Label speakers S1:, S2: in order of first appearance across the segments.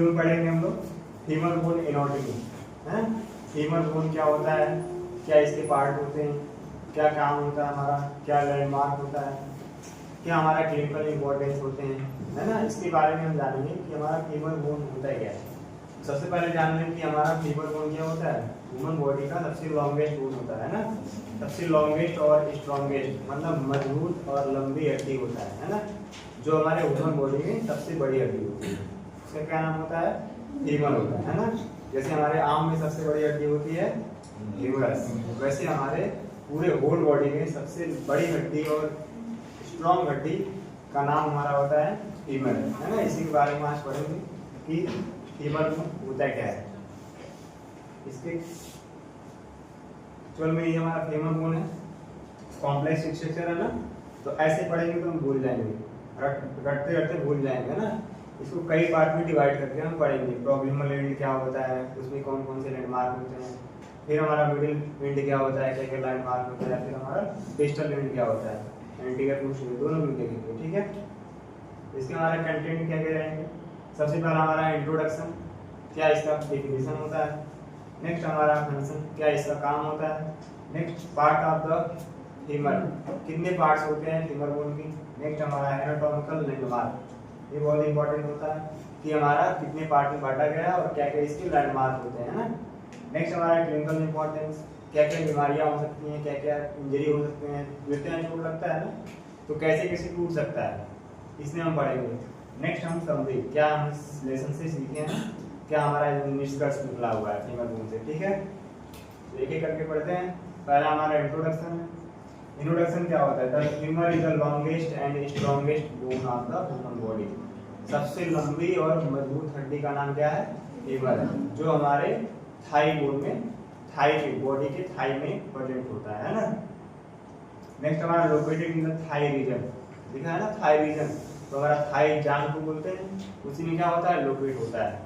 S1: Video में पढ़ेंगे हम लोग फीमर बोन एनाटॉमी है। फीमर बोन क्या होता है, क्या इसके पार्ट होते हैं, क्या काम होता है हमारा, क्या लैंडमार्क होता है, क्या हमारा क्लिनिकल इंपॉर्टेंस होते हैं, है ना। इसके बारे में हम जानेंगे कि हमारा फीमर बोन होता क्या है। सबसे पहले जान लें कि हमारा फीमर बोन क्या होता है। ह्यूमन बॉडी का सबसे लॉन्गेस्ट बोन होता है ना, सबसे लॉन्गेस्ट और स्ट्रॉन्गेस्ट, मतलब मजबूत और लंबी हड्डी होता है ना, जो हमारे ह्यूमन बॉडी में सबसे बड़ी हड्डी होती है। उसका क्या नाम होता है, फीमर होता है ना। जैसे हमारे आम में सबसे बड़ी हड्डी होती है ह्यूमरस, वैसे हमारे पूरे होल बॉडी में सबसे बड़ी हड्डी और स्ट्रॉन्ग हड्डी का नाम हमारा होता है फीमर, है ना। इसी के बारे में आज पढ़ेंगे कि फीमर होता क्या है। इसके चल में ये हमारा फीमर बोन है, कॉम्प्लेक्स स्ट्रक्चर है ना। तो ऐसे पढ़ेंगे तो हम भूल जाएंगे, रटते रटते भूल जाएंगे ना। इसको कई पार्ट में डिवाइड करके हम पढ़ेंगे। प्रॉक्सिमल एंड क्या होता है, उसमें कौन कौन से लैंडमार्क होते हैं, फिर हमारा मिडिल एंड क्या होता है, क्या क्या लैंडमार्क होता है, फिर हमारा डिस्टल एंड क्या होता है, एंटीरियर पोस्टीरियर, दोनों भी देखेंगे, ठीक है। इसके हमारा कंटेंट क्या क्या रहेंगे। सबसे पहला हमारा इंट्रोडक्शन, क्या इसका डेफिनेशन होता है। नेक्स्ट हमारा फंक्शन, क्या इसका काम होता है। Next part of the femur, कितने पार्ट्स होते हैं फीमर बोन की। नेक्स्ट हमारा एनाटॉमिकल लैंडमार्क, ये बहुत इंपॉर्टेंट होता है कि हमारा कितने पार्ट में बांटा गया है और क्या क्या इसके लैंडमार्क होते हैं ना। नेक्स्ट हमारा क्लिनिकल इंपॉर्टेंस, क्या क्या बीमारियां हो सकती हैं, क्या क्या इंजरी हो सकते हैं, गिरते हैं चोट लगता है ना, तो कैसे कैसे टूट सकता है, इसमें हम पढ़ेंगे। नेक्स्ट हम समझे क्या हम इस लेसन से सीखे हैं, क्या हमारा निष्कर्ष निकला हुआ है फीमर बोन से, ठीक है। तो एक एक करके पढ़ते हैं। पहला हमारा इंट्रोडक्शन है। इंट्रोडक्शन क्या होता है, the femur is the longest and strongest bone of the human body. सबसे लंबी और मजबूत हड्डी का नाम क्या है, फीमर है, जो हमारे थाई बोन में, थाई में, बॉडी के थाई में प्रेजेंट होता है ना। नेक्स्ट हमारा located in the thigh region, लिखा है ना थाई रीजन, तो हमारा थाई जांग को बोलते हैं, उसी में क्या होता है, लोकेट होता है।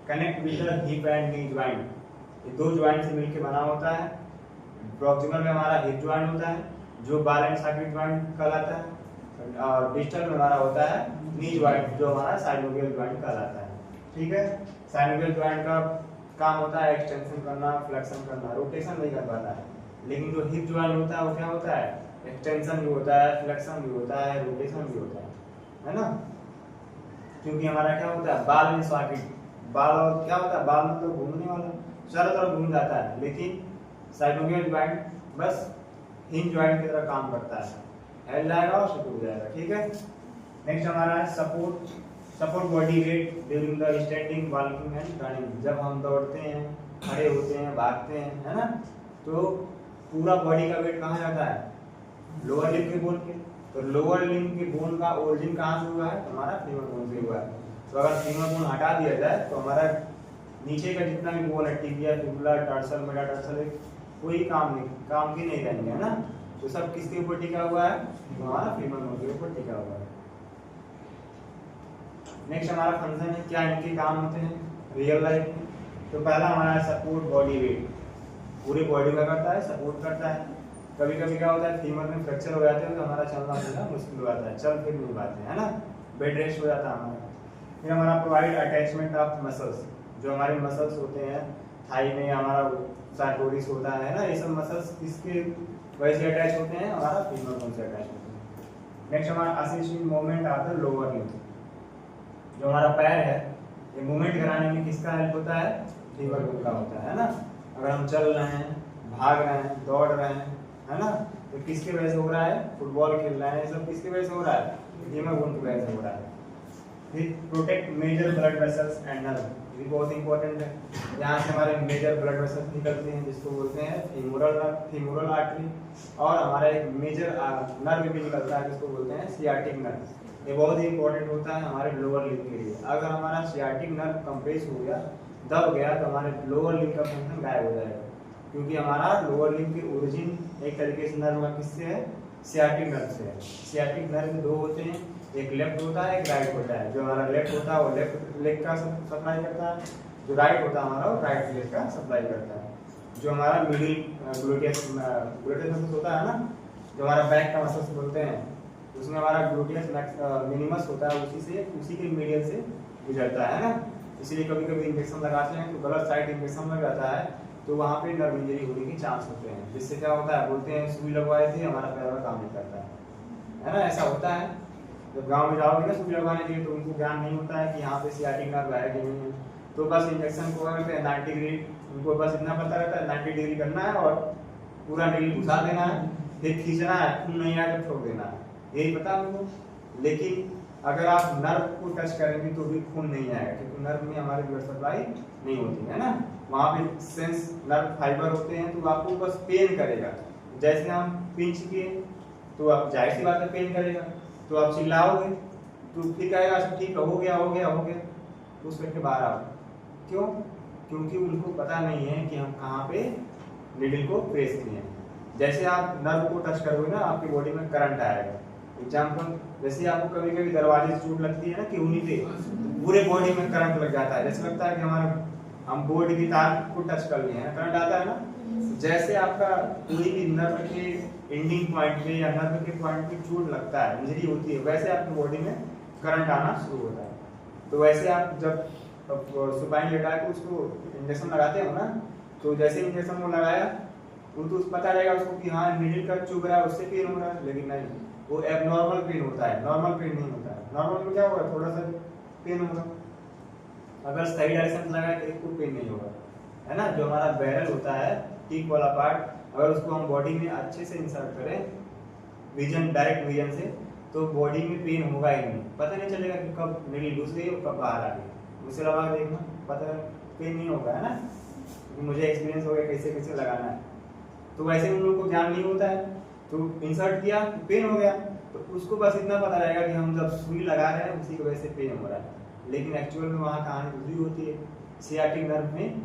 S1: Connect with the hip and knee joint, ये दो ज्वाइंट से मिलकर बना होता है। प्रॉक्सिमल में हमारा हिप ज्वाइंट होता है, जो बाल एंड सॉकेट ज्वाइंट कहलाता है, और डिस्टल में हमारा होता है नी ज्वाइंट, जो हमारा साइनोवियल ज्वाइंट कहलाता है, ठीक है। साइनोवियल ज्वाइंट का काम होता है एक्सटेंशन करना, फ्लेक्शन करना, रोटेशन नहीं कर पाता है। लेकिन जो हिप ज्वाइंट होता है वो क्या होता है, एक्सटेंशन भी होता है, फ्लेक्शन भी होता है, रोटेशन भी होता है ना। क्योंकि हमारा क्या होता है, बाल एंड सॉकेट, बाल और क्या होता है, बाल मतलब घूमने वाला, चारों तरफ घूम जाता है, लेकिन साइनोवियल ज्वाइंट बस हिंज ज्वाइंट की तरह काम करता है, हिल जाएगा और टूट जाएगा, ठीक है। नेक्स्ट हमारा है support, support body weight during the standing, walking and running. जब हम दौड़ते हैं, खड़े होते हैं, भागते हैं, है ना, तो पूरा बॉडी का वेट कहाँ जाता है, लोअर लिम्ब के बोन के। तो लोअर लिम्ब के बोन का ओरिजिन कहाँ से हुआ है, तो हमारा फीमर बोन से हुआ है। तो अगर फीमर बोन हटा दिया जाए तो हमारा नीचे का जितना भी बोन है, टिबिया, फिबुला, टर्सल, मेटाटार्सल, कोई काम की नहीं रहेंगे, है ना। तो सब किसके ऊपर टिका हुआ है, तो हमारा फीमर बोन के ऊपर टिका हुआ है। नेक्स्ट हमारा फंक्शन है, क्या इनके काम होते हैं रियल लाइफ में। तो पहला हमारा सपोर्ट बॉडी वेट, पूरी बॉडी का करता है, सपोर्ट करता है। कभी कभी क्या होता है, फीमर में फ्रैक्चर हो जाते हैं तो हमारा चलना फिरना मुश्किल हो जाता है, चल फिर नहीं पाते हैं, है ना, बेड रेस्ट हो जाता है हमारा। फिर हमारा प्रोवाइड अटैचमेंट ऑफ मसल्स, जो हमारे मसल्स होते हैं थाई में, हमारा सार्टोरिस होता है ना, ये सब मसल्स किसके वजह से अटैच होते हैं, हमारा फीमर बोन से अटैच होते हैं। नेक्स्ट हमारा assisting movement of the lower limb, जो हमारा पैर है ये मूवमेंट कराने में किसका हेल्प होता है, फीमर बोन का होता है ना। अगर हम चल रहे हैं, भाग रहे हैं, दौड़ रहे हैं, है ना, तो किसकी वजह से हो रहा है, फुटबॉल खेल रहे हैं, ये सब किसकी वजह से हो रहा है, फीमर बोन की वजह से हो रहा है। फिर protect major blood vessels and nerve, ये बहुत इंपॉर्टेंट है। यहाँ से हमारे मेजर ब्लड वेसल्स निकलते हैं, जिसको बोलते हैं फीमोरल आर्टरी, और हमारा एक मेजर नर्व भी निकलता है, जिसको बोलते हैं सियाटिक नर्व। ये बहुत ही इंपॉर्टेंट होता है हमारे लोअर लिम्ब के लिए। अगर हमारा सियाटिक नर्व कंप्रेस हो गया, दब गया, तो हमारे लोअर लिम्ब का फंक्शन गायब हो जाएगा, क्योंकि हमारा लोअर लिम्ब की ओरिजिन एक तरीके से नर्व का किससे है, सियाटिक नर्व से है। सियाटिक नर्व दो होते हैं, एक लेफ्ट होता है, एक राइट होता है। जो हमारा लेफ्ट होता है वो लेफ्ट लेग का सप्लाई करता है, जो राइट होता है हमारा वो राइट लेग का सप्लाई करता है। जो हमारा मिडिल ग्लूटियस मसल्स होता है ना, जो हमारा बैक का मसल्स बोलते हैं, उसमें हमारा ग्लूटियस मिनिमस होता है, उसी के मीडियल से गुजरता है ना। इसलिए कभी कभी इंजेक्शन लगाते हैं तो गलत साइड इंजेक्शन लग जाता है, तो वहाँ पे नर्व इंजरी होने के चांस होते हैं, जिससे क्या होता है, बोलते हैं सुई लगवाए थे हमारा पैर में काम नहीं करता है ना, ऐसा होता है। जब गांव में जाओगे ना सुई लगवाने के लिए तो उनको ज्ञान नहीं होता है कि यहाँ पे सियाटिक नर्व है कि नहीं है, तो बस इंजेक्शन को करते हैं 90 डिग्री, उनको बस इतना पता रहता है 90 डिग्री करना है और पूरा नील घुसा देना है, फिर खींचना है, खून नहीं आया तो छोड़ देना है, यही पता है उनको। लेकिन अगर आप नर्व को टच करेंगे तो भी खून नहीं आएगा, क्योंकि नर्व में हमारी ब्लड सप्लाई नहीं होती है ना, वहाँ पे सेंस नर्व फाइबर होते हैं, तो आपको बस पेन करेगा। जैसे हम पिंच किए तो आप जाहिर सी बात है पेन करेगा, तो आप चिल्लाओगे तो फिर कहेगा ठीक है हो गया हो गया हो गया, उस करके बाहर आओ। क्यों? क्योंकि उनको पता नहीं है कि हम कहाँ पे नीडल को प्रेस किए हैं। जैसे आप नर्व को टच करोगे ना आपकी बॉडी में करंट आएगा। एग्जाम्पल, जैसे आपको कभी कभी दरवाजे से चोट लगती है ना कि उन्हीं पे पूरे बॉडी में करंट लग जाता है, जैसे लगता है कि हम बोर्ड की तार को टच कर लिए हैं, करंट आता है ना। जैसे आपका कोई भी नर्व के एंडिंग पॉइंट पे या नर्व के पॉइंट पे चोट लगता है, इंजरी होती है, वैसे आपकी बॉडी में करंट आना शुरू होता है। तो वैसे आप जब सुपाइन लेटा के उसको इंजेक्शन लगाते हो ना, तो जैसे इंजेक्शन वो लगाया तो पता रहेगा उसको कि हाँ नीडल का चुभ रहा है, उससे पेन हो रहा है, लेकिन नहीं, वो एबनॉर्मल पेन होता है, नॉर्मल पेन नहीं होता है। नॉर्मल में क्या होगा, थोड़ा सा पेन होगा, अगर सही डायरेक्शन लगाए तो एक को पेन नहीं होगा, है ना। जो हमारा बैरल होता है टिक वाला पार्ट, अगर उसको हम बॉडी में अच्छे से इंसर्ट करें विजन, डायरेक्ट विजन से, तो बॉडी में पेन होगा ही नहीं, पता नहीं चलेगा कि कब नीडल घुस गई और कब बाहर आ गई। उसे लगा देखना, पता है पेन नहीं होगा, है ना, मुझे एक्सपीरियंस हो गया कैसे कैसे लगाना है। तो वैसे उन लोगों को ज्ञान नहीं होता है, तो इंसर्ट किया पेन हो गया, तो उसको बस इतना पता रहेगा कि हम जब सुई लगा रहे हैं उसी की वजह से पेन हो रहा है, लेकिन एक्चुअल में वहाँ कहानी दूसरी होती है। सियाटिक नर्व में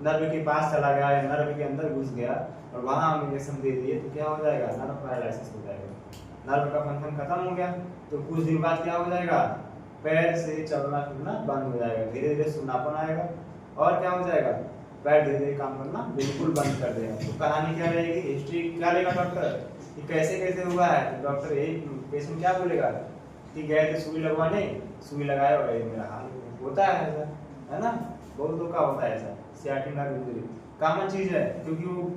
S1: नर्व के पास चला गया या नर्व के अंदर घुस गया और वहाँ हम इंजेक्शन दे दिए तो क्या हो जाएगा, नर्व पैरालिसिस हो जाएगा, नर्व का फंक्शन खत्म हो गया। तो कुछ दिन बाद क्या हो जाएगा, पैर से चलना फिरना बंद हो जाएगा, धीरे धीरे सुन्नापन आएगा, और क्या हो जाएगा, पैर धीरे धीरे काम करना बिल्कुल बंद कर देगा। तो कहानी क्या रहेगी, हिस्ट्री क्या लेगा डॉक्टर कि कैसे कैसे हुआ है। तो डॉक्टर एक पेशेंट क्या बोलेगा कि गए थे सुई लगवाने, सुई लगाए और मेरा हाल होता है ऐसा, है ना, बहुत लोग का होता है ऐसा। सियाटिक नर्व इंजरी कॉमन चीज है, क्योंकि वो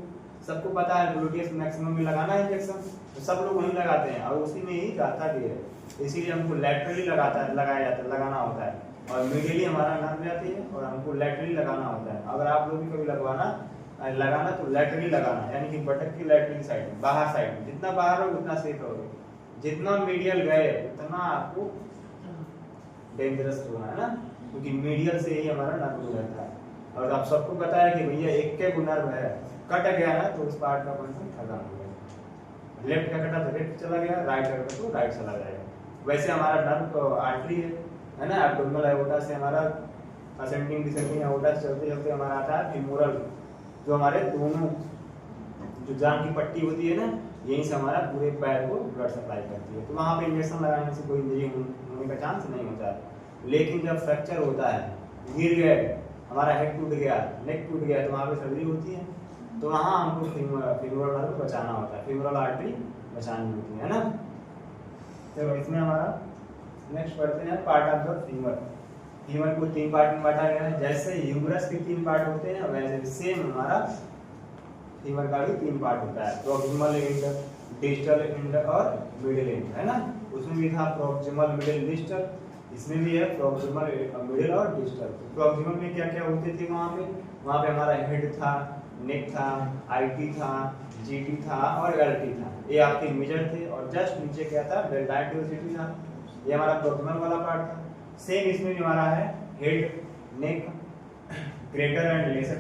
S1: सबको पता है ग्लूटियस मैक्सिमम में लगाना है इंजेक्शन, तो सब लोग वहीं लगाते हैं और उसी में ही जाता भी है, इसीलिए हमको लैटरली लगाया जाता है, लगाना होता है, और मीडियली हमारा नर्व जाती है और हमको लैटरली लगाना होता है। अगर आप लोग भी कभी लगाना तो लैटरली लगाना, यानी कि बटक की लैटरली साइड में, बाहर साइड में, जितना बाहर हो उतना सेफ रहोगे, जितना मीडियल गए उतना आपको डेंजरस होना है ना, क्योंकि मीडियल से ही हमारा नर्व रहता है। और आप सबको पता है कि भैया एक के नर्व है, कट गया ना तो उस पार्ट का फंक्शन खत्म हो गया, लेफ्ट का कटा तो लेफ्ट चला गया, राइट का कटा तो राइट चला जाएगा। वैसे हमारा नर्व आर्टरी है ना, एब्डोमिनल एओर्टा से हमारा असेंडिंग डिसेंडिंग एओर्टा से चलते चलते हमारा आता है फीमोरल, जो हमारे दोनों जो जान की पट्टी होती है ना, यहीं से हमारा पूरे पैर को ब्लड सप्लाई करती है। तो वहाँ पे इंजेक्शन लगाने से कोई इंजरी होने का चांस नहीं होता है। लेकिन जब फ्रैक्चर होता है, गिर गए, हमारा हेड टूट गया, नेक टूट गया, तो वहाँ पे सर्जरी होती है, तो वहाँ हमको फीमोरल नर्व बचाना होता है, फीमोरल आर्टरी बचानी होती है ना। तो इसमें हमारा नेक्स्ट पढ़ते हैं part of the femur. Femur को 3 पार्ट में बांटा गया है, जैसे ह्यूमरस के 3 पार्ट होते हैं वैसे सेम हमारा फीमर का भी 3 पार्ट होता है, प्रॉक्सिमल एंड, डिस्टल एंड और मिडिल एंड, है ना। उसमें भी था प्रॉक्सिमल, मिडिल, डिस्टल, इसमें भी है प्रॉक्सिमल, मिडिल और डिस्टल। प्रॉक्सिमल में क्या क्या होते थे, वहाँ पे हमारा हेड था, नेक था, आईटी था, जीटी था और एलटी था, ये आपके मेजर थे। और जस्ट नीचे क्या था, डेल्टाइटियोसिटी था, ये हमारा प्रॉक्सिमल वाला पार्ट था। सेम इसमें भी हमारा है head, neck, greater and lesser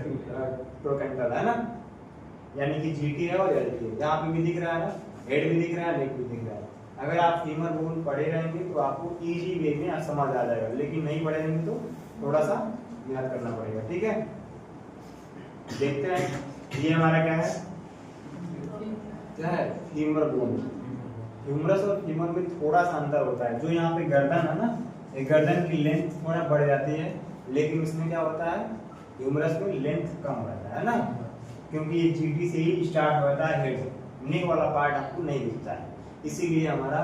S1: trochanter, है ना, यानी कि जीटी है और एलटी है। यहाँ पे भी दिख रहा है ना, हेड भी दिख रहा है, नेक भी दिख रहा है। अगर आप फीमर बोन पढ़े रहेंगे तो आपको इजी वे में समझ आ जाएगा, लेकिन नहीं पढ़े रहेंगे तो थोड़ा सा याद करना पड़ेगा, ठीक है। देखते हैं ये हमारा क्या है, फीमर बोन। ह्यूमरस और फीमर में थोड़ा सा अंतर होता है, जो यहाँ पे गर्दन है ना, ये गर्दन की लेंथ थोड़ा बढ़ जाती है, लेकिन उसमें क्या होता है, ह्यूमरस में लेंथ कम रहता है ना, क्योंकि ये जीटी से ही स्टार्ट होता है हेड, नेक वाला पार्ट आपको नहीं दिखता है, इसीलिए हमारा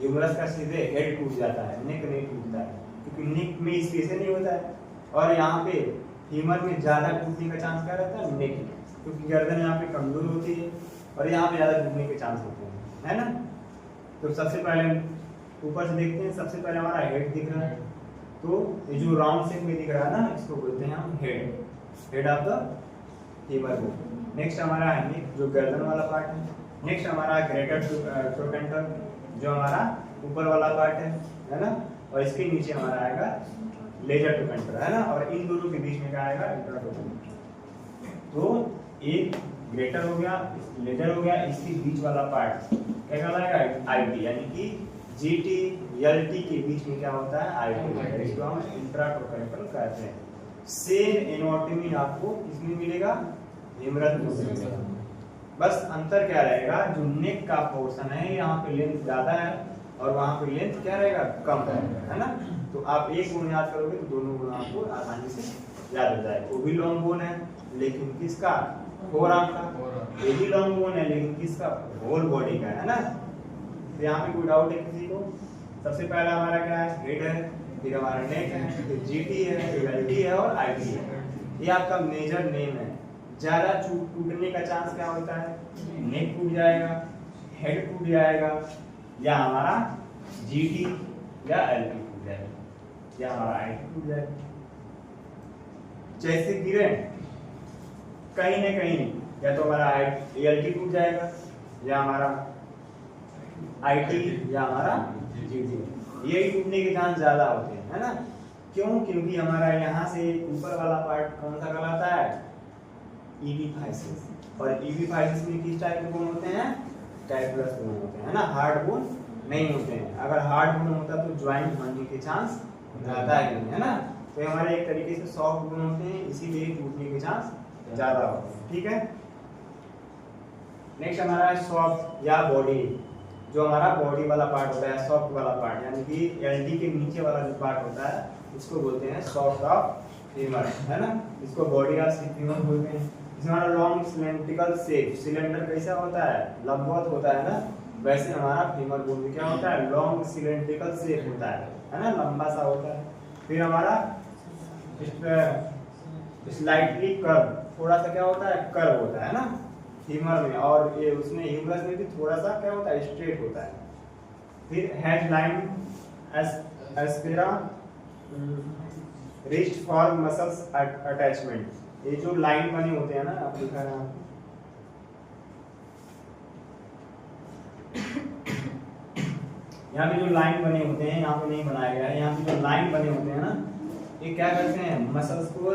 S1: ह्यूमरस का सीधे हेड टूट जाता है, नेक नहीं टूटता है, नेक में स्पेस नहीं होता है, और यहाँ पे फीमर में ज्यादा टूटने का चांस क्या रहता है, नेक में, क्योंकि गर्दन यहाँ पे कमजोर होती है और यहाँ पे ज्यादा टूटने के चांस होते हैं, है ना। तो सबसे पहले ऊपर से देखते हैं, सबसे पहले हमारा हेड दिख रहा है, तो ये जो राउंड शेप में दिख रहा है ना, इसको बोलते हैं हम head of the femur bone. Next हमारा है नेक, जो गर्दन वाला पार्ट है। नेक्स्ट हमारा ग्रेटर ट्रोकेंटर, जो हमारा ऊपर वाला पार्ट है ना, और इसके नीचे हमारा आएगा लेजर ट्रोकेंटर, है ना, और इन दोनों के बीच में क्या आएगा, इंट्रा ट्रोकेंटर। तो एक ग्रेटर हो गया, लेजर हो गया, इसके बीच वाला पार्ट क्या कहलाएगा, आईटी, यानी कि जीटी एलटी के बीच में क्या होता है, आईटी, इसको हम इंट्रा ट्रोकेंटर कहते हैं। सेम एनाटॉमी आपको इसमें मिलेगा, ह्यूमरस में मिलेगा, बस अंतर क्या रहेगा, जो नेक का पोर्शन है यहाँ पे लेंथ ज्यादा है और वहाँ पे लेंथ क्या रहेगा, कम रहेगा, है ना। तो आप एक बोन याद करोगे तो दोनों बोन आपको आसानी से याद हो जाएगा। वो भी लॉन्ग बोन है लेकिन किसका, फोरआर्म का, ये भी लॉन्ग बोन है लेकिन किसका, होल बॉडी का, है ना। तो यहाँ पे कोई डाउट है किसी को? सबसे पहला हमारा क्या है, हेड है, फिर हमारा नेक है, फिर जीटी है, फिर एलटी है और आईटी है। ये आपका मेजर नेम है। ज्यादा टूटने का चांस क्या होता है, नेक टूट जाएगा, हेड टूट जाएगा, या हमारा जीटी या एलटी टूट जाएगा, या हमारा आईटी टूट जाएगा। जैसे गिरे कहीं ना कहीं, या तो हमारा एलटी टूट जाएगा, या हमारा आईटी, या हमारा जीटी, यही टूटने के चांस ज्यादा होते हैं, है ना। क्यों? क्योंकि हमारा यहाँ से ऊपर वाला पार्ट कौन सा कहलाता है, ईपीफाइसिस, और ईपीफाइसिस में किस टाइप के बोन होते हैं, टाइपलस बोन होते हैं, है ना, हार्ड बोन नहीं होते हैं। अगर हार्ड बोन होता तो ज्वाइंट बनने के चांस ज्यादा है ना। तो हमारे एक तरीके से सॉफ्ट बोन होते हैं, इसीलिए टूटने के चांस ज्यादा होते हैं, ठीक है। नेक्स्ट हमारा है सॉफ्ट या बॉडी, जो हमारा बॉडी वाला पार्ट होता है, सॉफ्ट वाला पार्ट, यानी कि एलडी के नीचे वाला जो पार्ट होता है उसको बोलते हैं सॉफ्ट ऑफ फीमर, है ना। इसको बॉडी ऑफ फीमर बोलते हैं। इसमें हमारा लॉन्ग सिलेंड्रिकल शेप, सिलेंडर कैसा होता है, लंबवत होता है ना, वैसे हमारा फीमर बोन भी क्या होता है, लॉन्ग सिलेंड्रिकल शेप होता है ना, लंबा सा होता है। फिर हमारा स्लाइटली कर्व, थोड़ा सा क्या होता है, कर्व होता है ना फीमर में, और ये उसमें ह्यूमरस में भी थोड़ा सा क्या होता है, स्ट्रेट होता है। फिर head line aspera wrist for muscles attachment, ये जो लाइन बने होते हैं ना, आप लिखा है यहाँ पे जो लाइन बने होते हैं, यहाँ पे नहीं बनाया गया है, यहाँ पे जो लाइन बने होते हैं ना, ये क्या करते हैं, मसल्स को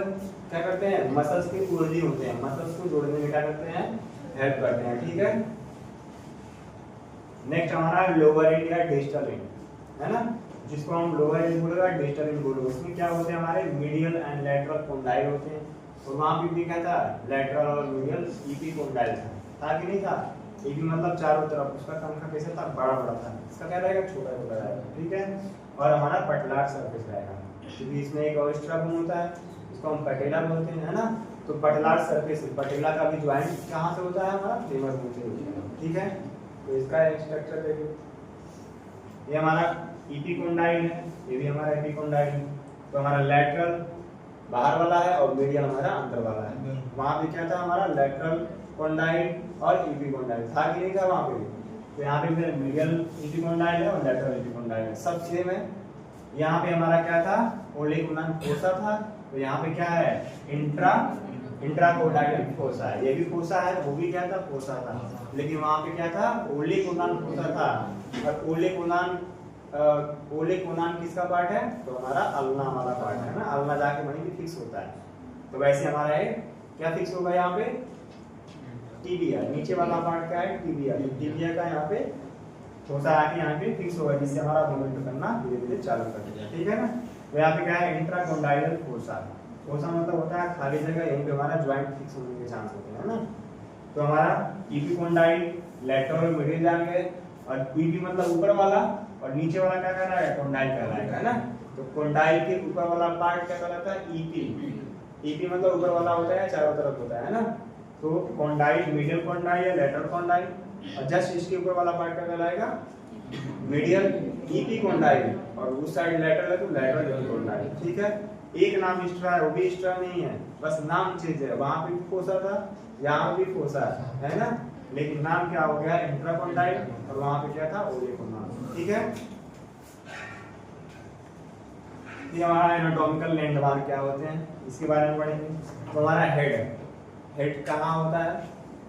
S1: क्या करते हैं, मसल्स के पुर्जे होते हैं, मसल्स को जोड़ने में क्या करते हैं, हेल्प करते हैं, ठीक है। नेक्स्ट हमारा लोअर एंड या डिस्टल एंड, है ना, जिसको हम लोअर एंड बोलेगा, डिस्टल एंड बोलेगा। उसमें क्या होते हैं, हमारे मीडियल एंड लैटरल कोंडाइल होते हैं, और वहां पे भी क्या था, लैटरल और मीडियल ईपी कोंडाइल था कि नहीं था। ईपी मतलब चारों तरफ, उसका पंखा कैसा था, बड़ा बड़ा था, इसका क्या रहेगा, छोटा छोटा रहेगा, ठीक है। और हमारा पटलाट सरफेस रहेगा, क्योंकि इसमें एक ऑयस्ट्रा बोन होता है, इसको हम पटेला बोलते हैं, है ना। तो पटलाट सरफेस, पटेला का भी ज्वाइंट कहाँ से होता है, हमारा फीमर बोन से होता है, ठीक है। तो इसका एक स्ट्रक्चर देखिए, ये हमारा ईपी कोंडाइल है, ये भी हमारा ईपी कोंडाइल है। तो हमारा लैटरल बाहर वाला है और मीडियल हमारा अंदर वाला है। वहां पे क्या था, हमारा लैटरल कोंडाइल और ईपी कोंडाइल था कि नहीं था वहां पे। तो यहाँ पे मीडियल ईपी कोंडाइल है और लैटरल ईपी कोंडाइल है, सब सेम है। यहाँ पे हमारा क्या था, ओलेकुलर फोसा था, तो यहाँ पे क्या है, इंट्राकोंडाइल फोसा है, ये भी फोसा है, वो भी क्या था, फोसा था, लेकिन वहां पे क्या था, ओलेकुलर फोसा था। और ओलेकुलर किसका पार्ट है, तो हमारा अल्ना वाला पार्ट है ना, अल्ना जाके वहीं पे फिक्स होता है। तो वैसे हमारा है क्या फिक्स होगा, यहाँ पे टीबिया, नीचे वाला पार्ट क्या है, टीबिया, टीबिया का यहाँ पे फोसा आके यहाँ पे फिक्स होगा, जिससे हमारा मूवमेंट करना धीरे धीरे चालू कर देगा, ठीक है ना। तो यहाँ पे क्या है, इंट्राकोंडाइल फोसा, फोसा मतलब होता है खाली जगह, यहीं पे हमारा ज्वाइंट फिक्स होने के चांस होते हैं ना। तो हमारा ईपीकोंडाइल, लैटरल और मीडियल जान गए, और ईपी मतलब ऊपर वाला और नीचे वाला क्या कहलाएगा, कोंडाइल कहलाएगा, है ना। तो कोंडाइल के ऊपर वाला पार्ट क्या कहलाता है, ईपी। ईपी मतलब ऊपर वाला होता है, चारों तरफ होता है ना। तो कोंडाइल, मीडियल कोंडाइल या लैटरल कोंडाइल, और जस्ट इसके ऊपर वाला पार्ट क्या कहलाएगा, मीडियल इपिकोंडाइल, और उस साइड लेटरल है तो लेटरल इपिकोंडाइल। ठीक है, एक नाम एक्स्ट्रा है, वो भी एक्स्ट्रा नहीं है, बस नाम चेंज है। वहां पे भी फोसा था, यहाँ भी फोसा है ना, लेकिन नाम क्या हो गया इंट्राकोंडाइल, और वहां पे क्या था ओलिकोंडाइल। ठीक है, ये हमारा एनाटॉमिकल लैंडमार्क क्या होते हैं इसके बारे में पढ़ेंगे। तो हमारा हेड कहाँ होता है,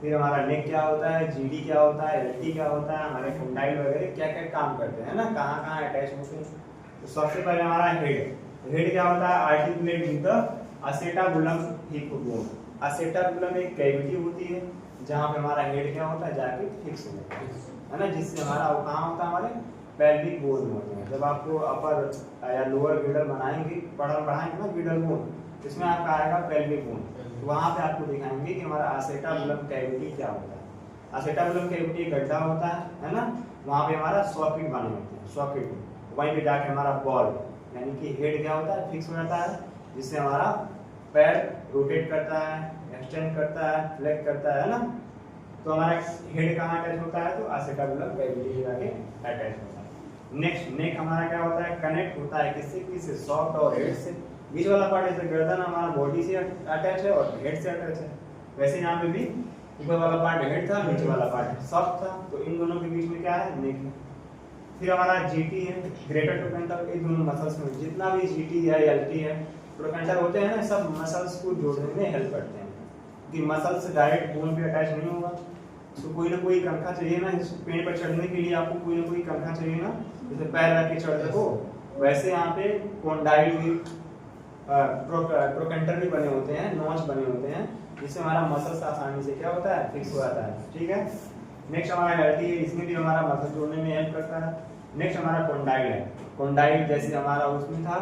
S1: फिर हमारा नेक क्या होता है, जीडी क्या होता है, एलटी क्या होता है, हमारे कोंडाइल वगैरह क्या क्या काम करते हैं ना, कहाँ कहाँ अटैच होते हैं। तो सबसे पहले हमारा हेड क्या होता है, articulate with the acetabulum hip bone. Acetabulum एक कैविटी होती है जहाँ पे हमारा हेड क्या होता है जाके फिक्स हो जाता है ना, जिससे हमारा वो कहाँ होता है हमारे पेल्विक बोन होते हैं। जब आपको अपर या लोअर गिडल बनाएंगे बढ़ाएंगे ना गिडल बोन, इसमें आपका आएगा पेल्विक बोन, तो वहाँ पे आपको दिखाएंगे कि हमारा असेटाबुलम कैविटी क्या होता है। असेटाबुलम कैविटी एक गड्ढा होता है ना, वहाँ पे हमारा सॉकेट बने होते हैं, सॉकेट वहीं पे जाके हमारा बॉल यानी कि हेड क्या होता है फिक्स हो जाता है, जिससे हमारा पैर रोटेट करता है, एक्सटेंड करता है, फ्लेक्स करता है ना। तो हमारा हेड कहाँ अटैच होता है, तो असेटाबुलम कैविटी जाके अटैच होता है। नेक्स्ट नेक हमारा क्या होता है, कनेक्ट होता है किससे सॉफ्ट और हेड से। बीच वाला पार्ट जैसे गर्दन हमारा बॉडी से अटैच है और हेड से अटैच है, वैसे यहाँ पे भी ऊपर वाला पार्ट हेड था, नीचे वाला पार्ट सॉफ्ट था, तो इन दोनों के बीच में क्या है नेक है। फिर हमारा जीटी है, ग्रेटर ट्रोकेंटर, ये दोनों मसल्स में जितना भी जीटी है एलटी है ट्रोकेंटर होते हैं ना, सब मसल्स को जोड़ने में हेल्प करते हैं। कि मसल्स डायरेक्ट बोन पे अटैच नहीं होगा, तो कोई ना कोई कंखा चाहिए ना, पेड़ पर चढ़ने के लिए आपको कोई ना कोई कंखा चाहिए ना, जैसे पैर रख के चढ़ सको, वैसे यहाँ पे कोंडाइल भी ट्रोकेंटर भी बने होते हैं, नॉच बने होते हैं, जिससे हमारा मसल्स आसानी से क्या होता है फिक्स हो जाता है। ठीक है, नेक्स्ट हमारा एलटी है, इसमें भी हमारा मसल जोड़ने में हेल्प करता है। नेक्स्ट हमारा कोंडाइल है, कोंडाइल जैसे हमारा उसमें था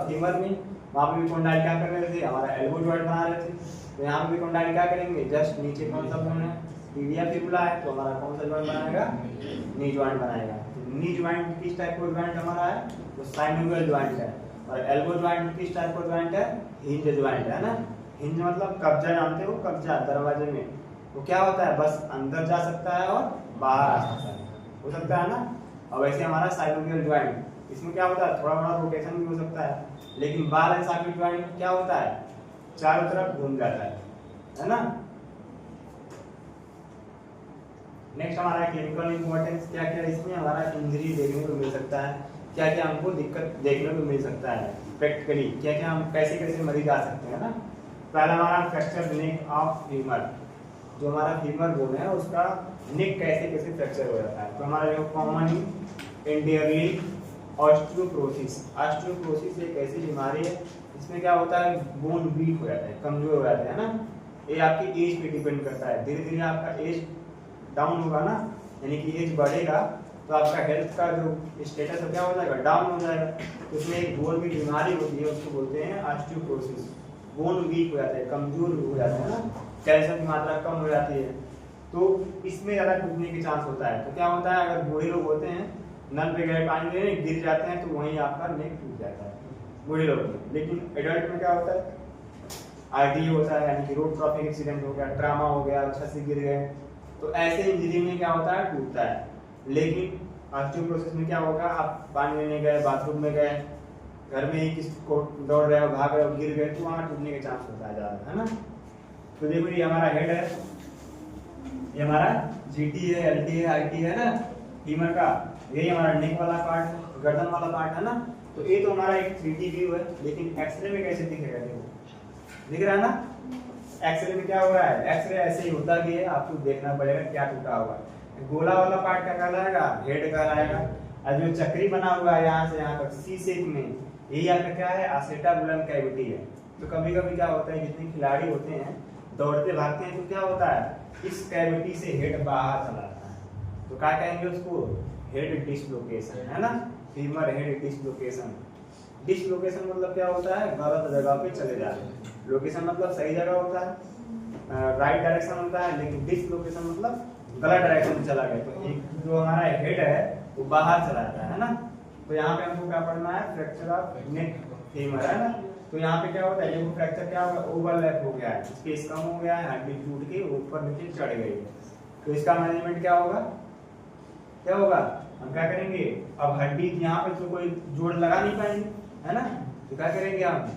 S1: फीमर में, वहाँ पे भी कोंडाइल क्या कर रहे थे, हमारा एल्बो जॉइंट बना रहे थे, तो यहाँ पे भी कोंडाइल क्या करेंगे, जस्ट नीचे कौन सा बोन है टिबिया फिबुला है, तो हमारा कौन सा जॉइंट बनाएगा, नी जॉइंट बनाएगा। नी जॉइंट किस टाइप का जॉइंट हमारा है, तो साइनोवियल जॉइंट है, और एल्बो जॉइंट किस टाइप का जॉइंट है, हिंज जॉइंट है ना। हिंज मतलब कब्जा, जानते हो कब्जा दरवाजे में, तो क्या होता है बस अंदर जा सकता है और बाहर आ सकता है, हो सकता है ना। और वैसे हमारा साइनोवियल जॉइंट, इसमें क्या होता है थोड़ा बड़ा रोटेशन भी हो सकता है, लेकिन बाल एंड सॉकेट जॉइंट में क्या होता है चारों तरफ घूम जाता है ना। नेक्स्ट हमारा क्लिनिकल इंपॉर्टेंस क्या क्या, इसमें हमारा इंजरी देखने को मिल सकता है, क्या क्या हमको दिक्कत देखने को मिल सकता है प्रैक्टिकली, क्या क्या हम कैसे कैसे मरीज आ सकते हैं ना। पहला हमारा फ्रैक्चर नेक ऑफ फीमर, जो हमारा फीमर बोन है उसका नेक कैसे कैसे फ्रैक्चर हो जाता है। तो हमारा जो कॉमन इंटीरियरली ऑस्टियोपोरोसिस, ऑस्टियोपोरोसिस एक ऐसी बीमारी है इसमें क्या होता है बोन वीक हो जाता है, कमजोर हो जाता है ना। ये आपकी एज पे डिपेंड करता है, धीरे धीरे आपका एज डाउन होगा ना, यानी कि एज बढ़ेगा तो आपका हेल्थ का जो स्टेटस है क्या हो जाएगा डाउन हो जाएगा। तो उसमें एक बोन की बीमारी होती है, उसको बोलते हैं ऑस्टियोपोरोसिस, बोन वीक हो जाता है, कमजोर हो जाता है ना, कैल्शियम की मात्रा कम हो जाती है, तो इसमें ज़्यादा टूटने के चांस होता है। तो क्या होता है अगर बूढ़े लोग होते हैं नल पे गए पानी देने गिर जाते हैं तो वहीं आपका नेक टूट जाता है बूढ़े लोग में। लेकिन एडल्ट में क्या होता है आरडी होता है, यानी कि रोड ट्रैफिक एक्सीडेंट हो गया, ट्रामा हो गया, छत से गिर गए, तो ऐसे इंजरी में क्या होता है टूटता है। लेकिन ऑस्टियोपोरोसिस में क्या होगा, आप पानी लेने गए, बाथरूम में गए, घर में ही किसी को दौड़ रहे हो, भाग रहे हो, गिर गए, तो वहाँ टूटने के चांस होता है ज़्यादा, है ना। तो देखो ये हमारा हेड है, ये हमारा जीटी है, एलटी है, आईटी है ना फीमर का, यही हमारा नेक वाला पार्ट, गर्दन वाला पार्ट है ना। तो ये तो हमारा एक 3D व्यू है, लेकिन एक्सरे में कैसे दिखेगा, देखो दिख रहा है ना। एक्सरे में क्या हो रहा है, एक्सरे ऐसे ही होता भी है, आपको देखना पड़ेगा क्या टूटा हुआ है। गोला वाला पार्ट क्या कहलाएगा, हेड कहलाएगा, और जो चक्री बना हुआ है यहाँ से यहाँ तक सी शेप में, यही आपका क्या है असेटाबुलम कैविटी है। तो कभी कभी क्या होता है जितने खिलाड़ी होते हैं दौड़ते भागते हैं तो क्या होता है इस कैविटी से हेड बाहर चला जाता है, तो क्या कहेंगे उसको हेड डिसलोकेशन, है ना, फीमर हेड डिसलोकेशन। डिसलोकेशन मतलब क्या होता है गलत जगह पे चले जाते, लोकेशन मतलब सही जगह होता है, राइट डायरेक्शन होता है, लेकिन डिसलोकेशन मतलब गलत डायरेक्शन में चला गया, तो एक जो हमारा हेड है वो बाहर चला जाता है ना। तो यहाँ पे हमको क्या पढ़ना है फ्रैक्चर ऑफ नेक फीमर, है ना। तो यहाँ पे क्या होता है ये फ्रैक्चर क्या होगा ओवरलैप हो गया है, स्पेस कम हो गया है, हड्डी टूट के ऊपर नीचे चढ़ गई है, तो इसका मैनेजमेंट क्या होगा क्या होगा, हम क्या करेंगे, अब हड्डी यहाँ पे तो कोई जोड़ लगा नहीं पाएंगे, है ना, तो क्या करेंगे हम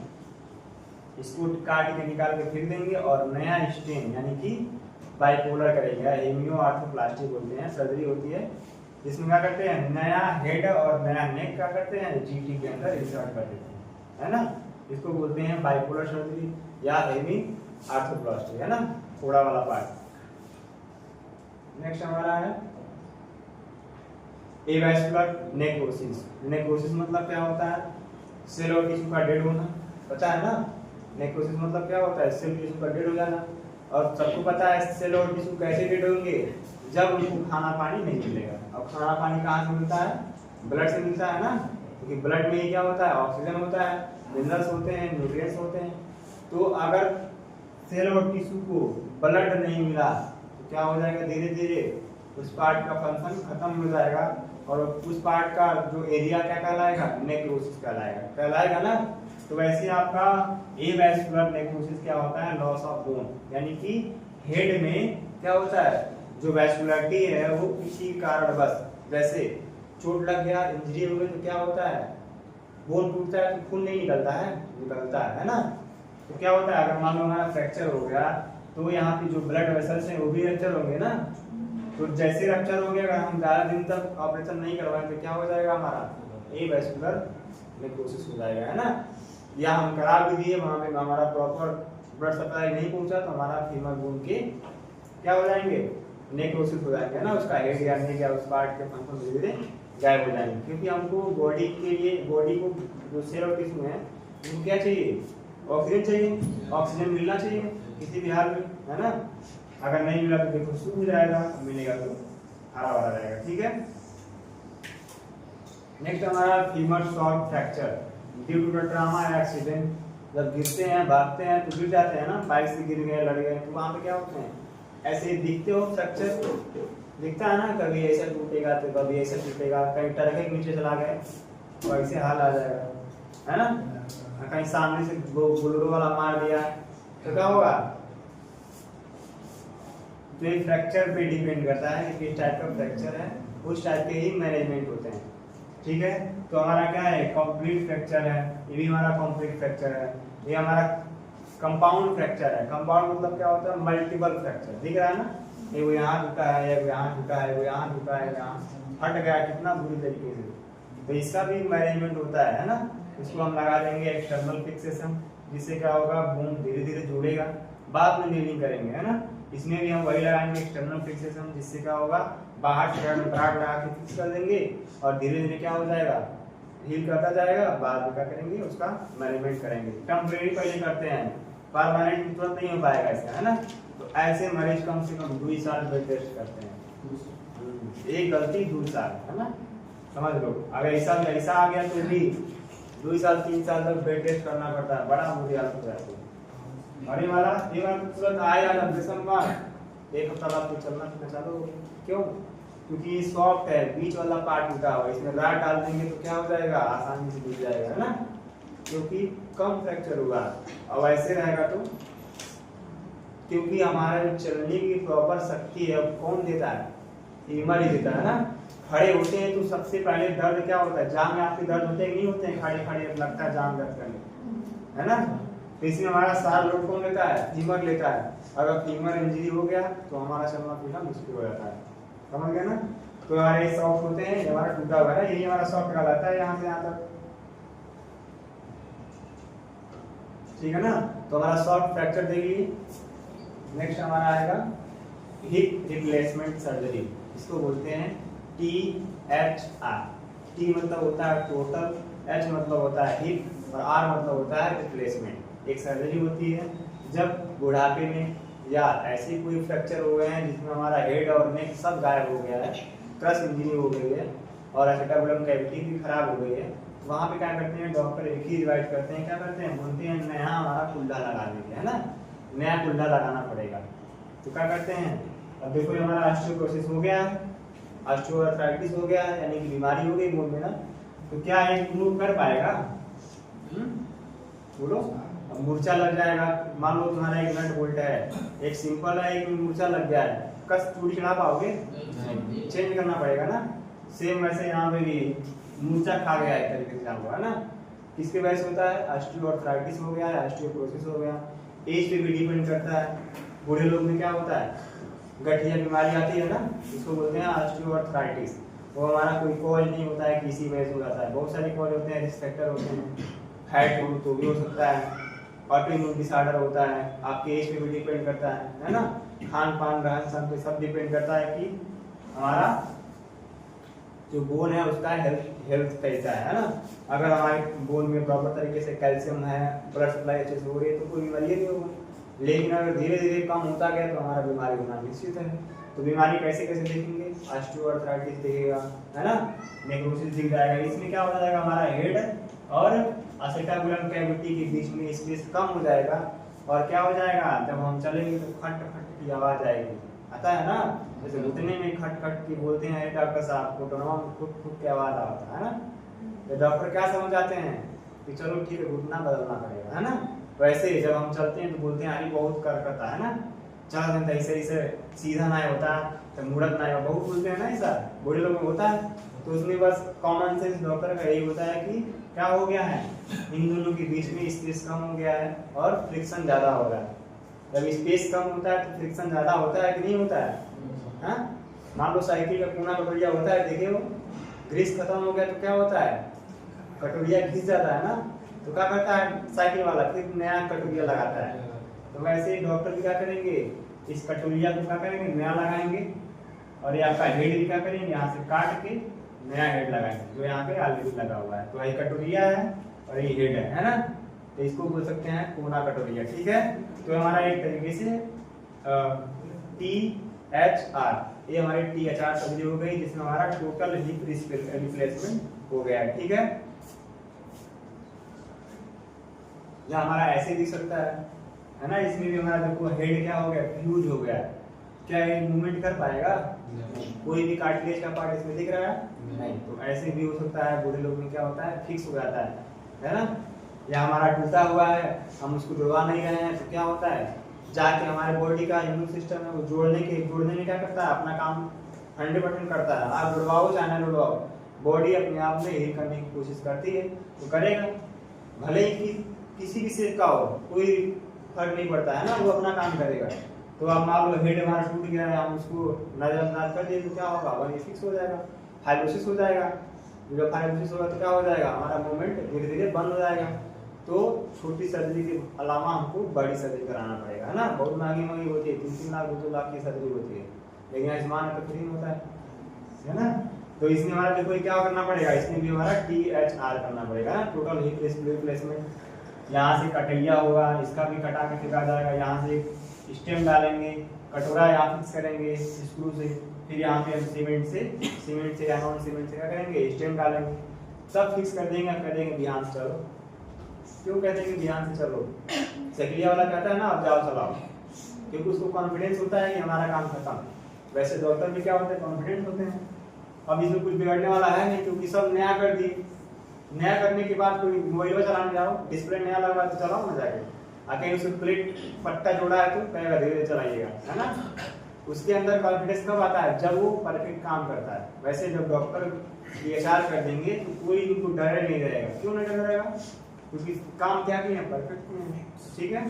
S1: इसको काट के निकाल के फेंक देंगे और नया स्टेन यानी कि बाइपोलर करेंगे, हेमियो आर्थोप्लास्टी बोलते हैं, सर्जरी होती है जिसमें क्या करते हैं नया हेड और नया नेक क्या करते हैं जीटी के अंदर इंसर्ट कर देते हैं, है ना, इसको बोलते हैं बाइपोलर सर्जरी या हेमी आर्थोप्लास्टी, है ना, थोड़ा वाला पार्ट। नेक्स्ट हमारा है एवास्कुलर नेक्रोसिस। नेक्रोसिस मतलब क्या होता है, सेल और टिश्यू का डेड होना, पता है ना, नेक्रोसिस मतलब क्या होता है, सेल टिश्यू का डेड हो जाना। और सबको पता है सेल और टिश्यू कैसे डेड होंगे, जब उनको खाना पानी नहीं मिलेगा। अब खाना पानी कहाँ से मिलता है, ब्लड से मिलता है ना, क्योंकि ब्लड में क्या होता है, ऑक्सीजन होता है, मिनरल्स होते हैं, न्यूट्रिएंट्स होते हैं। तो अगर सेल और टिश्यू को ब्लड नहीं मिला तो क्या हो जाएगा, धीरे धीरे उस पार्ट का फंक्शन खत्म हो जाएगा और उस पार्ट का जो एरिया क्या कहलाएगा, नेक्रोसिस कहलाएगा ना। तो वैसे आपका एवास्कुलर नेक्रोसिस क्या होता है, लॉस ऑफ बोन, यानी कि हेड में क्या होता है, जो वैस्कुलरिटी है वो किसी कारण बस, जैसे चोट लग गया, इंजरी हो गई तो क्या होता है, बोन टूटता है तो खून नहीं निकलता है ना। तो क्या होता है, अगर मान लो हमारा फ्रैक्चर हो गया तो यहाँ पे जो ब्लड वेसल्स हैं वो भी रप्चर होंगे ना। तो जैसे रप्चर हो गया, अगर हम ज़्यादा दिन तक ऑपरेशन नहीं करवाएं तो क्या हो जाएगा, हमारा एवास्कुलर नेक्रोसिस हो जाएगा, है ना। या हम करा भी दिए, वहाँ पे हमारा प्रॉपर ब्लड सप्लाई नहीं पहुंचा तो हमारा फीमर बोन के क्या हो जाएंगे, नेक्रोसिस हो जाएंगे, है ना, उसका हेड या नेक या उस पार्ट के फंक्शन धीरे धीरे गायब हो जाएंगे। क्योंकि हमको बॉडी के लिए, बॉडी को जो सेल और टिश्यू है उनको क्या चाहिए, ऑक्सीजन चाहिए, ऑक्सीजन मिलना चाहिए किसी भी हाल में, है ना। अगर नहीं मिला तो देखो सूख जाएगा, मिलेगा तो हरा भरा रहेगा, ठीक है। नेक्स्ट हमारा femur short fracture due to the trauma या एक्सीडेंट। जब गिरते हैं, भागते हैं तो गिर जाते हैं ना, बाइक से गिर गए, लड़ गए, तो वहाँ पे क्या होते हैं, ऐसे दिखते हो फ्रैक्चर दिखता है ना, कभी ऐसा टूटेगा तो कभी ऐसा टूटेगा, कहीं टरके के नीचे चला गए तो ऐसे हाल आ जाएगा, है ना। कहीं सामने से बोलेरो वाला मार दिया तो क्या होगा। तो ये फ्रैक्चर पे डिपेंड करता है कि किस टाइप का फ्रैक्चर है, उस टाइप के ही मैनेजमेंट होते हैं, ठीक है। तो हमारा क्या है, कंप्लीट फ्रैक्चर है, ये भी हमारा कंप्लीट फ्रैक्चर है। ये हमारा कंपाउंड फ्रैक्चर है। कंपाउंड मतलब क्या होता है, मल्टीपल फ्रैक्चर, दिख रहा है ना, ये वो यहाँ टूटा है, ये वो यहाँ टूटा है, वो यहाँ टूटा है, यहाँ हट गया कितना बुरी तरीके से, तो इसका भी मैनेजमेंट होता है ना। इसको हम लगा देंगे एक्सटर्नल फिक्सेशन, जिससे क्या होगा, बोन धीरे धीरे जुड़ेगा, बाद में नीलिंग करेंगे, है ना। इसमें भी हम वही लगाएंगे एक्सटर्नल फिक्सेशन, जिससे क्या होगा, बाहर से रॉड लगा के फिक्स कर देंगे और धीरे धीरे क्या हो जाएगा, हील करता जाएगा। बाद में क्या करेंगे, उसका मैनेजमेंट करेंगे। टेम्परेरी पहले करते हैं, परमानेंट तुरंत नहीं हो पाएगा इसका, है ना। तो ऐसे मरीज कम से कम 2 साल बेड रेस्ट करते हैं, एक गलती 2 साल, है ना, समझ लो। अगर ऐसा आ गया तो भी 2 साल 3 साल तक बेड रेस्ट करना पड़ता है, बड़ा बुरी हालत हो जाती है। और ये वाला तुरंत आया एक हफ्ता बाद तो चलना फिरना चालू हो गया। क्यों, क्योंकि ये सॉफ्ट है, बीच वाला पार्ट टूटा हुआ, इसमें राड डाल देंगे तो क्या हो जाएगा, आसानी से टूट जाएगा, है ना, क्योंकि कम फ्रैक्चर हुआ। और ऐसे रहेगा तो, क्योंकि हमारा जो चलने की प्रॉपर शक्ति है कौन देता है, फीमर ही देता है ना। खड़े होते हैं तो सबसे पहले दर्द क्या होता है, जांघ में आपके दर्द होते हैं नहीं होते हैं, खड़े खड़े लगता है जांघ दर्द करने, है ना। तो इसमें हमारा सारा लोड कौन लेता है, फीमर लेता है। अगर फीमर इंजरी हो गया तो हमारा चलना फिरना मुश्किल हो जाता है, समझ गए ना। तो हमारे सॉफ्ट होते हैं, ये हमारा टूटा हुआ है, यही हमारा सॉफ्ट कहलाता है, यहाँ से यहाँ तक, ठीक है ना। तो हमारा सॉफ्ट फ्रैक्चर देख लीजिए। नेक्स्ट हमारा आएगा हिप रिप्लेसमेंट सर्जरी, इसको बोलते हैं THR। T मतलब होता है टोटल, H मतलब होता है हिप और R मतलब होता है रिप्लेसमेंट। एक सर्जरी होती है जब बुढ़ापे में या ऐसी कोई फ्रैक्चर हो गए हैं जिसमें हमारा हेड और नेक सब गायब हो गया है, क्रश इंजरी हो गई है और एसिटाबुलम कैविटी भी खराब हो गई है, वहाँ पे क्या करते हैं डॉक्टर, एक ही रिवाइज करते हैं, क्या करते हैं, बोलते हैं नया हमारा कुल्ला लगा देंगे, है ना, नया कुल्ला लगाना पड़ेगा। तो क्या करते हैं, अब देखो ये हमारा ऑस्टियोपोरोसिस हो गया है, ऑस्टियोआर्थराइटिस हो गया है, यानी कि बीमारी हो गई बोन में ना। तो क्या है, मूव कर पाएगा, बोलो, मूर्छा लग जाएगा। मान लो तुम्हारा एक नट बोल्ट है, एक सिंपल है, एक मूर्छा लग गया है, कस चूड़ी चढ़ा पाओगे, चेंज करना पड़ेगा ना। सेम वैसे यहाँ पे भी मूर्छा खा गया एक तरीके से आपको, है ना। किसके वजह से होता है, ऑस्टियोआर्थराइटिस हो गया है, ऑस्टियोपोरोसिस हो गया। एज पे भी डिपेंड करता है। बूढ़े लोग में क्या होता है, गठिया बीमारी आती है ना, इसको बोलते हैं ऑस्टियोआर्थराइटिस। वो हमारा कोई कॉज नहीं होता है, किसी वजह से हो जाता है। बहुत सारे कॉज होते हैं, रिस्क फैक्टर होते हैं, हाइट हो तो भी हो सकता है, ऑटोइम्यून डिसऑर्डर होता है, आपके एज पे भी डिपेंड करता है ना। खान पान रहन सहन पे सब डिपेंड करता है कि हमारा जो बोन है उसका हेल्थ कैसा है ना। अगर हमारे बोन में प्रॉपर तरीके से कैल्शियम है, ब्लड सप्लाई अच्छे से हो रही है तो कोई बीमारी नहीं होगी। लेकिन अगर धीरे धीरे कम होता गया तो हमारा बीमारी होना निश्चित है। तो बीमारी कैसे कैसे देखेंगे, ऑस्टियोआर्थराइटिस दिखेगा, है ना, नेक्रोसिस दिख जाएगा। इसमें क्या हो जाएगा, हमारा हेड और असेटाबुलम कैविटी के बीच में स्पेस कम हो जाएगा। और क्या हो जाएगा, जब हम चलेंगे तो खट खट की आवाज आएगी, आता है ना, जैसे घुटने में खट खट की बोलते हैं डॉक्टर साहब, घुटनों में फुट फुट की आवाज आता है ना। तो डॉक्टर क्या समझ आते हैं कि चलो ठीक है घुटना बदलना पड़ेगा, है ना। वैसे जब हम चलते हैं तो बोलते हैं अरे बहुत करकता है ना, चल घंटा ऐसे सीधा ना होता तो मुड़त ना, बहुत बोलते हैं ना ऐसा, बूढ़े लोग में होता है। तो उसमें बस कॉमन सेंस डॉक्टर का यही होता है कि क्या हो गया है, इन दोनों के बीच में स्पेस कम हो गया है और फ्रिक्शन ज्यादा हो रहा है। जब स्पेस कम होता है तो फ्रिक्शन ज्यादा होता है कि नहीं होता है, हाँ। मान लो साइकिल का कोना कटोरिया होता है, देखे हो, ग्रीस खत्म हो गया तो क्या होता है, कटोरिया घिस जाता है ना। तो क्या करता है साइकिल वाला, फिर नया कटोरिया लगाता है। तो वैसे ही डॉक्टर भी क्या करेंगे, इस कटोरिया को क्या करेंगे, नया लगाएंगे। और ये आपका हेड भी क्या करेंगे, यहाँ से काट के नया हेड लगाएंगे, जो यहाँ पे ऑलरेडी लगा हुआ है। तो ये कटोरिया है और ये हेड है ना। तो इसको बोल सकते हैं कोना कटोरिया, ठीक है। तो हमारा एक तरीके से THR, ये हमारी THR सर्जरी हो गई, जिसमें हमारा टोटल हिप रिप्लेसमेंट हो गया है, ठीक है। यह हमारा ऐसे दिख सकता है ना। इसमें भी हमारा देखो हेड क्या हो गया, फ्यूज हो गया है। क्या ये मूवमेंट कर पाएगा, कोई भी कार्टिलेज का पार्ट इसमें दिख रहा है नहीं। तो ऐसे भी हो सकता है। बूढ़े लोग में क्या होता है, फिक्स हो जाता है ना। या हमारा टूटा हुआ है, हम उसको जुड़वा नहीं रहे हैं, तो क्या होता है, जाके हमारे बॉडी का इम्यून सिस्टम है वो जोड़ने में क्या करता है, अपना काम 100% करता है। आप जुड़वाओ चाहे ना जुड़वाओ, बॉडी अपने आप में हील करने की कोशिश करती है, तो करेगा। भले ही किसी भी शेप का हो, कोई फर्क नहीं पड़ता है ना, वो अपना काम करेगा। तो अब मान लो हेड हमारा टूट गया है, हम उसको नजरअंदाज कर दिए तो क्या होगा, वही फिक्स हो जाएगा, फाइब्रोसिस हो जाएगा। जब फाइब्रोसिस होगा तो क्या हो जाएगा, हमारा मूवमेंट धीरे धीरे बंद हो जाएगा। तो छोटी सर्जरी के अलावा हमको बड़ी सर्जरी कराना पड़ेगा, है ना। बहुत महंगी होती है, 3-3 लाख 2-2 लाख की सर्जरी होती है, लेकिन आयुष्मान तो फ्री होता है ना। तो इसमें हमारा देखो क्या करना पड़ेगा, इसमें भी हमारा THR करना पड़ेगा ना, टोटल हिप रिप्लेसमेंट। यहाँ से कटैया होगा, इसका भी कटा के फेंका जाएगा। यहाँ से स्टेम डालेंगे, कटोरा यहाँ फिक्स करेंगे स्क्रू से, फिर यहाँ पे हम सीमेंट से या नॉन सीमेंट से क्या करेंगे, स्टेम डालेंगे, सब फिक्स कर देंगे। ध्यान से चलो, क्यों कहते हैं कि ध्यान से चलो, सैकिलिया वाला कहता है ना अब जाओ चलाओ, क्योंकि उसको कॉन्फिडेंस होता है कि हमारा काम खत्म। वैसे डॉक्टर भी क्या होते हैं, कॉन्फिडेंट होते हैं। अब इसमें कुछ बिगड़ने वाला है नहीं, क्योंकि सब नया कर दिए। नया करने के बाद कोई मोबाइल चलाने जाओ, डिस्प्ले नया लगा तो चलाओ ना जाके, आके उसे प्लेट पट्टा जोड़ा है तो कहेगा धीरे धीरे चलाइएगा, है ना। उसके अंदर कॉन्फिडेंस कब आता है, जब वो परफेक्ट काम करता है। वैसे जब डॉक्टर THR कर देंगे तो कोई उनको डर नहीं रहेगा। क्यों नहीं डर रहेगा, क्योंकि काम क्या किए हैं, परफेक्ट किए हैं, ठीक है।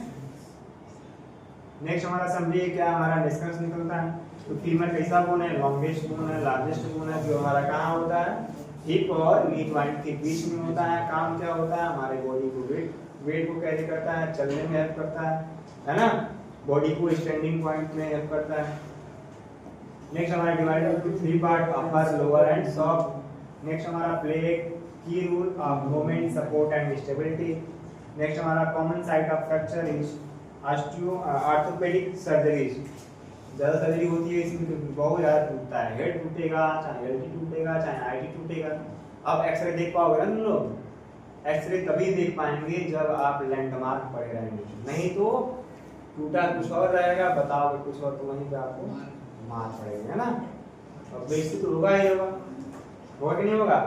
S1: नेक्स्ट हमारा समझिए क्या हमारा निष्कर्ष निकलता है। तो फीमर कैसा बोन है, लॉन्गेस्ट बोन है, लार्जेस्ट बोन है, जो हमारा कहाँ होता है, हिप और नी जॉइंट के बीच में होता है। काम क्या होता है, हमारे बॉडी को वेट को कैरी करता है, चलने में हेल्प करता है ना, बॉडी को स्टैंडिंग पॉइंट में हेल्प करता है। नेक्स्ट हमारा divided into 3 part, upper lower and shaft. Next हमारा play key role of movement, support and stability. Next हमारा common site of fracture is orthopaedic surgeries. ज्यादा सर्जरी होती है इसमें तो बहुत ज्यादा टूटता है, हेड टूटेगा, चाहे LT टूटेगा, चाहे IT टूटेगा। अब एक्सरे देख पाओगे ना तुम लोग, एक्सरे तभी देख पाएंगे जब आप लैंडमार्क पड़े रहेंगे, नहीं तो टूटा कुछ और रहेगा, बताओगे कुछ और, तो वहीं पे आपको मार पड़ेगी, है ना। अब बेइज्जती तो होगा ही होगा कि नहीं होगा।